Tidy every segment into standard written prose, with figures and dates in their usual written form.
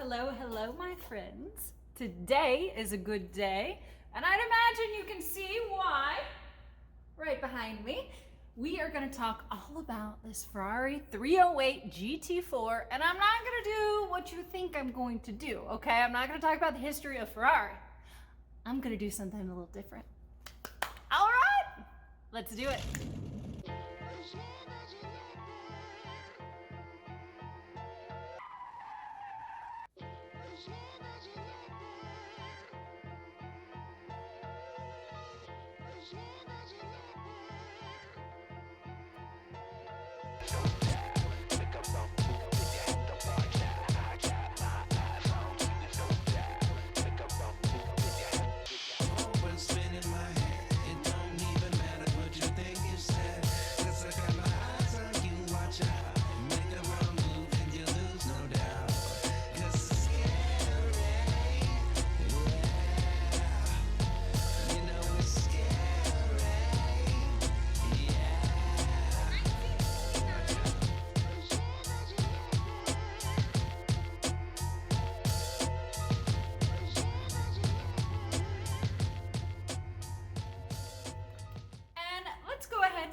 Hello, hello, my friends. Today is a good day, and I'd imagine you can see why. Right behind me, we are going to talk all about this Ferrari 308 GT4, and I'm not going to do what you think I'm going to do, okay? I'm not going to talk about the history of Ferrari. I'm going to do something a little different. All right, let's do it.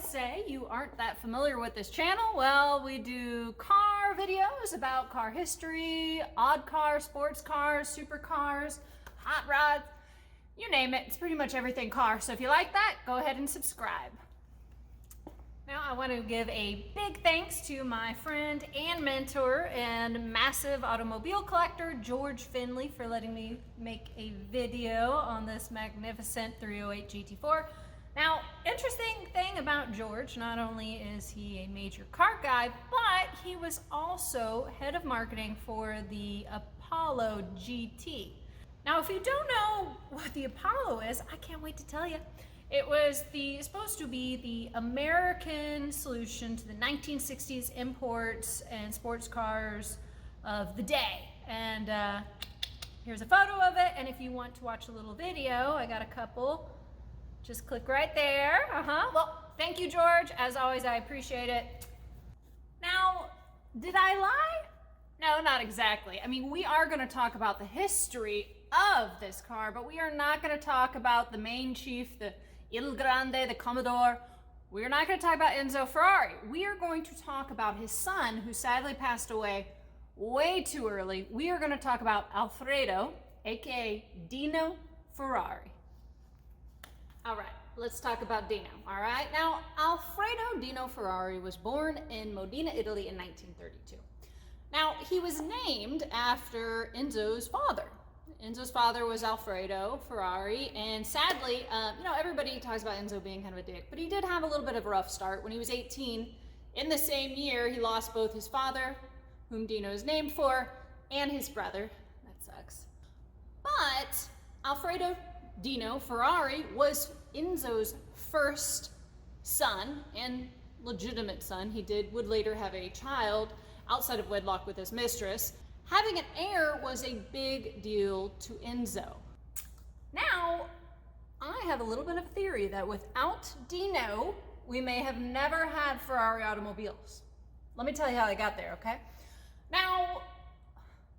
Say you aren't that familiar with this channel. Well, we do car videos about car history, odd cars, sports cars, supercars, hot rods, you name it. It's pretty much everything car. So if you like that, go ahead and subscribe. Now I want to give a big thanks to my friend and mentor and massive automobile collector, George Finley, for letting me make a video on this magnificent 308 GT4. Now, interesting thing about George, not only is he a major car guy, but he was also head of marketing for the Apollo GT. Now, if you don't know what the Apollo is, I can't wait to tell you. It was supposed to be the American solution to the 1960s imports and sports cars of the day. And here's a photo of it. And if you want to watch a little video, I got a couple. Just click right there. Well, thank you, George. As always, I appreciate it. Now, did I lie? No, not exactly. I mean, we are going to talk about the history of this car, but we are not going to talk about the main chief, the Il Grande, the Commodore. We're not going to talk about Enzo Ferrari. We are going to talk about his son, who sadly passed away way too early. We are going to talk about Alfredo, aka Dino Ferrari. All right, let's talk about Dino, all right? Now, Alfredo Dino Ferrari was born in Modena, Italy in 1932. Now, he was named after Enzo's father. Enzo's father was Alfredo Ferrari, and sadly, everybody talks about Enzo being kind of a dick, but he did have a little bit of a rough start. When he was 18, in the same year, he lost both his father, whom Dino is named for, and his brother. That sucks. But Alfredo Dino Ferrari was Enzo's first son and legitimate son. He would later have a child outside of wedlock with his mistress. Having an heir was a big deal to Enzo. Now, I have a little bit of theory that without Dino, we may have never had Ferrari automobiles. Let me tell you how they got there, okay? Now,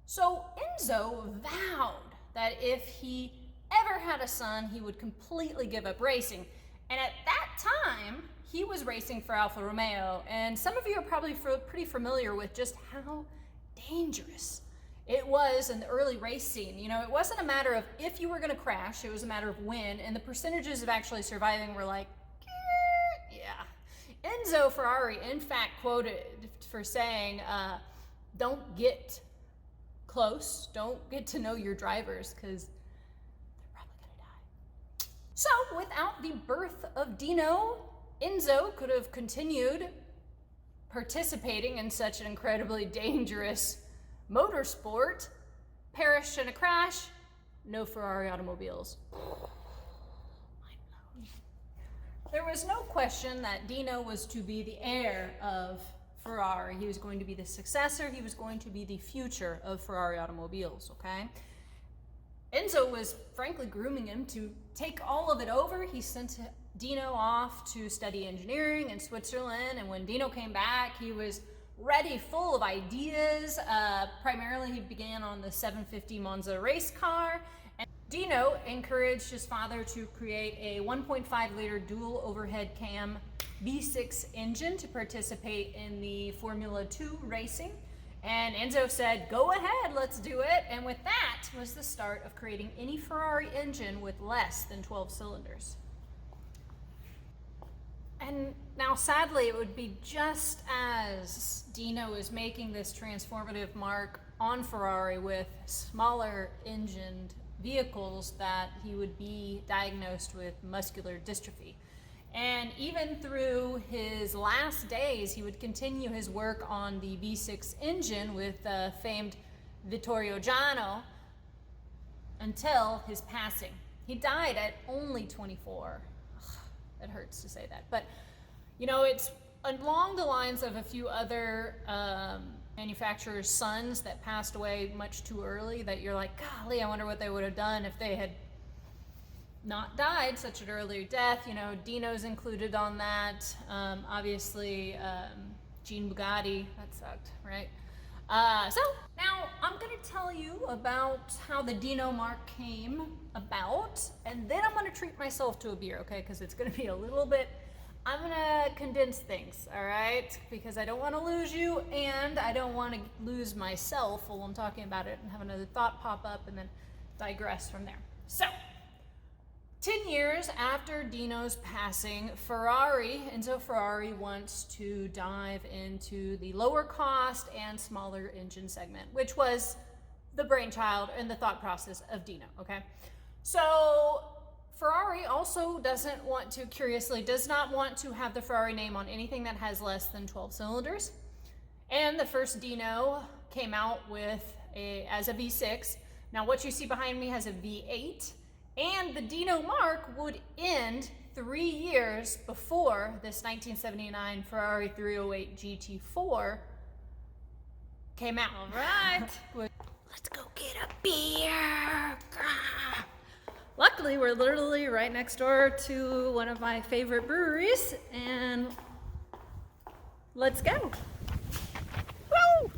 so Enzo vowed that if he ever had a son, he would completely give up racing. And at that time, he was racing for Alfa Romeo. And some of you are probably pretty familiar with just how dangerous it was in the early race scene. You know, it wasn't a matter of if you were going to crash, it was a matter of when. And the percentages of actually surviving were like, yeah. Enzo Ferrari, in fact, quoted for saying, don't get close, don't get to know your drivers, because so without the birth of Dino, Enzo could have continued participating in such an incredibly dangerous motorsport, perished in a crash, no Ferrari automobiles. There was no question that Dino was to be the heir of Ferrari. He was going to be the successor. He was going to be the future of Ferrari automobiles, okay? Enzo was frankly grooming him to take all of it over. He sent Dino off to study engineering in Switzerland, and when Dino came back, he was ready, full of ideas. Primarily, he began on the 750 Monza race car. And Dino encouraged his father to create a 1.5 liter dual overhead cam V6 engine to participate in the Formula 2 racing. And Enzo said, go ahead, let's do it. And with that was the start of creating any Ferrari engine with less than 12 cylinders. And now, sadly, it would be just as Dino is making this transformative mark on Ferrari with smaller engined vehicles that he would be diagnosed with muscular dystrophy. And even through his last days, he would continue his work on the V6 engine with the famed Vittorio Jano until his passing. He died at only 24. It hurts to say that, but you know, it's along the lines of a few other manufacturers' sons that passed away much too early that you're like, golly, I wonder what they would have done if they had not died such an early death. You know, Dino's included on that. Obviously, Jean Bugatti, that sucked, right? So now I'm gonna tell you about how the Dino Marque came about, and then I'm gonna treat myself to a beer, okay? Because it's gonna be a little bit, I'm gonna condense things, all right? Because I don't wanna lose you, and I don't wanna lose myself while I'm talking about it and have another thought pop up and then digress from there. So, 10 years after Dino's passing, Enzo Ferrari wants to dive into the lower cost and smaller engine segment, which was the brainchild and the thought process of Dino, okay? So Ferrari also does not want to have the Ferrari name on anything that has less than 12 cylinders. And the first Dino came out as a V6. Now what you see behind me has a V8. And the Dino Marque would end 3 years before this 1979 Ferrari 308 GT4 came out. All right. Let's go get a beer. Luckily, we're literally right next door to one of my favorite breweries, and let's go. Woo!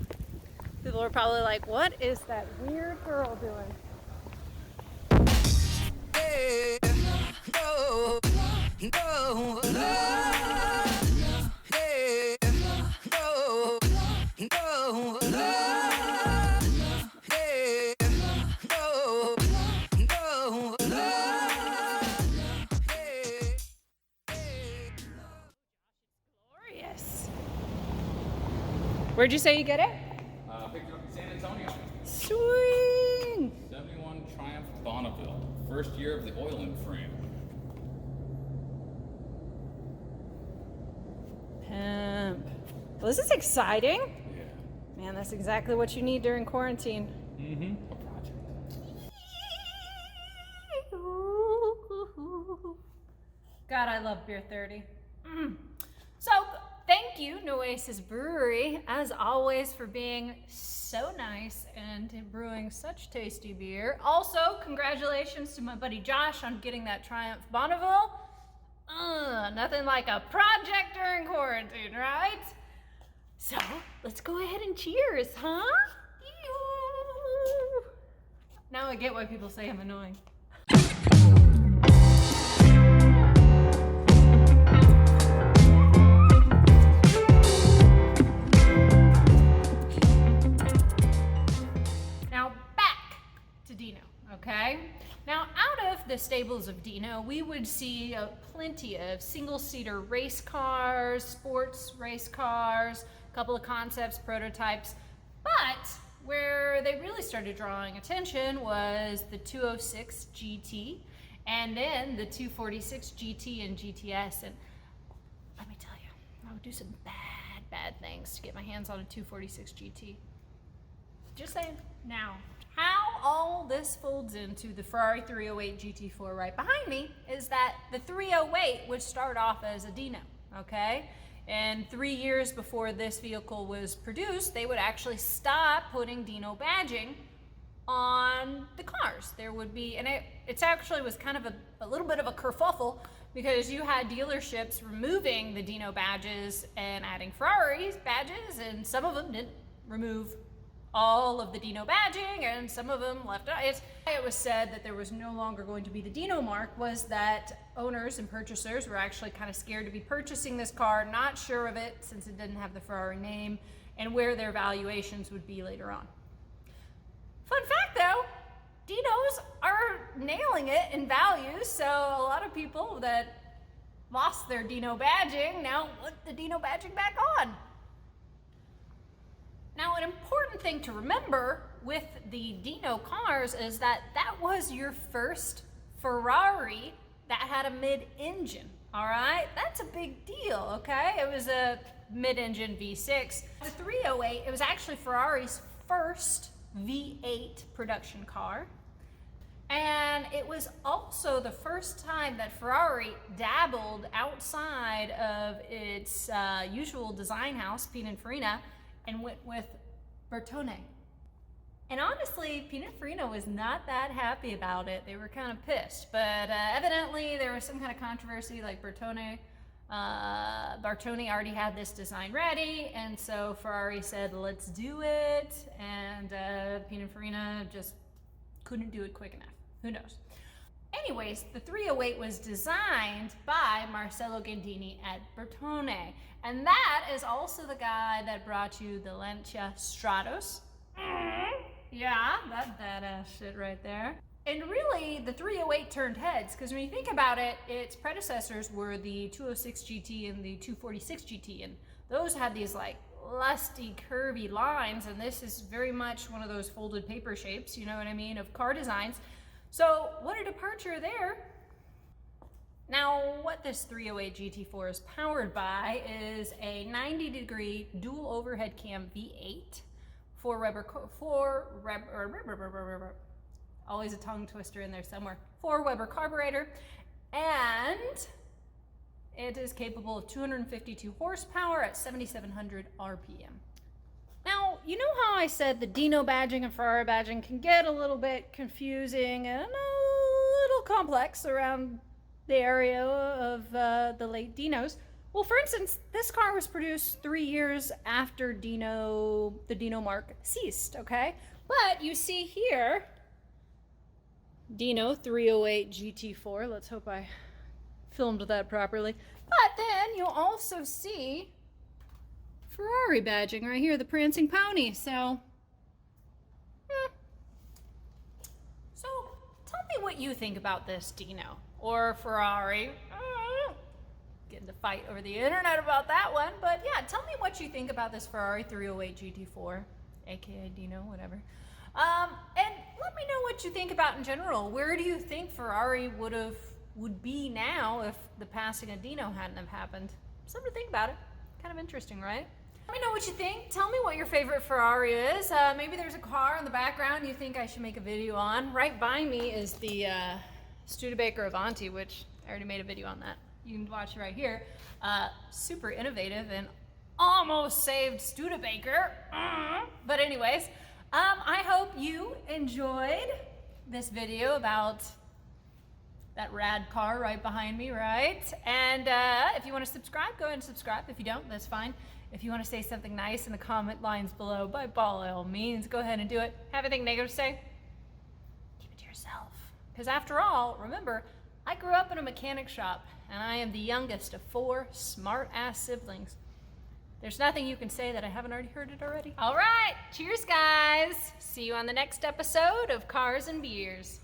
People are probably like, what is that weird girl doing? Glorious. Where'd you say you get it? Picked it up in San Antonio. Swing! 71 Triumph Bonneville. First year of the oiling frame. Pimp. Well, this is exciting. Yeah. Man, that's exactly what you need during quarantine. Mm-hmm. A project. God, I love Beer 30. So, thank you, Oasis Brewery, as always, for being so nice and brewing such tasty beer. Also, congratulations to my buddy Josh on getting that Triumph Bonneville. Nothing like a project during quarantine, right? So, let's go ahead and cheers, huh? Now I get why people say I'm annoying. Now back to Dino, okay? Now out of the stables of Dino, we would see plenty of single-seater race cars, sports race cars, a couple of concepts, prototypes, but where they really started drawing attention was the 206 GT and then the 246 GT and GTS. And let me tell you, I would do some bad things to get my hands on a 246 GT. Just saying. Now, how all this folds into the Ferrari 308 GT4 right behind me is that the 308 would start off as a Dino, okay? And 3 years before this vehicle was produced, they would actually stop putting Dino badging on the cars. There would be, and it actually was kind of a little bit of a kerfuffle because you had dealerships removing the Dino badges and adding Ferrari's badges, and some of them didn't remove all of the Dino badging, and some of them left it. It was said that there was no longer going to be the Dino Marque was that owners and purchasers were actually kind of scared to be purchasing this car, not sure of it since it didn't have the Ferrari name, and where their valuations would be later on. Fun fact though, Dinos are nailing it in values, so a lot of people that lost their Dino badging now put the Dino badging back on. Now, an important thing to remember with the Dino cars is that that was your first Ferrari that had a mid-engine, all right? That's a big deal, okay? It was a mid-engine V6. The 308, it was actually Ferrari's first V8 production car. And it was also the first time that Ferrari dabbled outside of its usual design house, Pininfarina, and went with Bertone. And honestly, Pininfarina was not that happy about it. They were kind of pissed, but evidently there was some kind of controversy, like Bertone already had this design ready, and so Ferrari said, let's do it, and Pininfarina just couldn't do it quick enough. Who knows? Anyways, the 308 was designed by Marcello Gandini at Bertone, and that is also the guy that brought you the Lancia Stratos. Yeah, that badass shit right there. And really, the 308 turned heads, because when you think about it, its predecessors were the 206 GT and the 246 GT, and those had these like lusty, curvy lines, and this is very much one of those folded paper shapes, you know what I mean, of car designs. So what a departure there. Now, what this 308 GT4 is powered by is a 90-degree dual overhead cam V8, always a tongue twister in there somewhere, 4 Weber carburetor, and it is capable of 252 horsepower at 7,700 RPM. Now, you know how I said the Dino badging and Ferrari badging can get a little bit confusing and a little complex around the area of the late Dinos? Well, for instance, this car was produced 3 years after the Dino Marque ceased, okay? But you see here, Dino 308 GT4. Let's hope I filmed that properly. But then you'll also see Ferrari badging right here, the prancing pony. So tell me what you think about this Dino or Ferrari. Getting to fight over the internet about that one, but yeah, tell me what you think about this Ferrari 308 GT4, aka Dino, whatever. And let me know what you think about in general. Where do you think Ferrari would be now if the passing of Dino hadn't have happened? Something to think about it. Kind of interesting, right? Let me know what you think. Tell me what your favorite Ferrari is. Maybe there's a car in the background you think I should make a video on. Right by me is the Studebaker Avanti, which I already made a video on that. You can watch it right here. Super innovative and almost saved Studebaker. But anyways, I hope you enjoyed this video about that rad car right behind me, right? And if you want to subscribe, go ahead and subscribe. If you don't, that's fine. If you want to say something nice in the comment lines below, by all means, go ahead and do it. Have anything negative to say? Keep it to yourself. Because after all, remember, I grew up in a mechanic shop, and I am the youngest of 4 smart-ass siblings. There's nothing you can say that I haven't already heard it already. All right, cheers, guys. See you on the next episode of Cars and Beers.